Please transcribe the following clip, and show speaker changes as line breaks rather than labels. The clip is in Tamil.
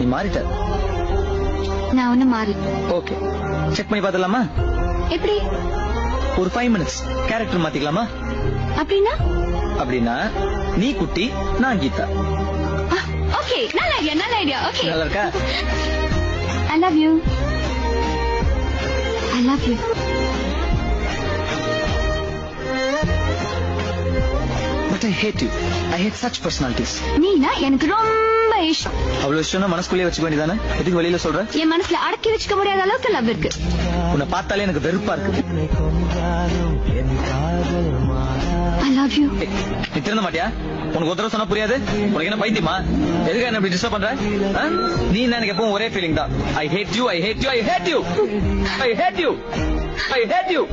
நீ மாறிட்ட.
நான் ஒண்ணு மாறி.
ஓகே, செக் பண்ணி பாத்துலாமா?
எப்படி?
ஒரு 5 minutes கேரக்டர் மாத்திக்கலாமா?
அப்படின்னா?
அப்படின்னா நீ குட்டி, நான் கீதா.
ஓகே, நல்ல ஐடியா, நல்ல ஐடியா. ஓகே,
நல்லா இருக்கா?
I love you. I love you.
But I hate you. I hate such personalities.
நீனா எனக்கு ரொம்ப இஷ்டம்.
அவ்வளவு இஷ்டம்னா மனசுக்குள்ளே வச்சுக்க வேண்டியதானே? எதுக்கு வெளியில சொல்ற?
என் மனசுல அடக்கி வச்சுக்க முடியாத அளவுக்கு லவ் இருக்கு.
உன்னை பார்த்தாலே எனக்கு வெறுப்பா இருக்கு.
I love you.
நீ திருந்த மாட்டியா? உனக்கு ஒருத்தர சொன்னா புரியாது? உனக்கு என்ன பைத்தியமா? எதுக்கு என்ன இப்படி டிஸ்டர்ப் பண்ற? நீ எனக்கு எப்பவும் ஒரே ஃபீலிங் தான். I hate you, I hate you, I hate you. I hate you. I hate you.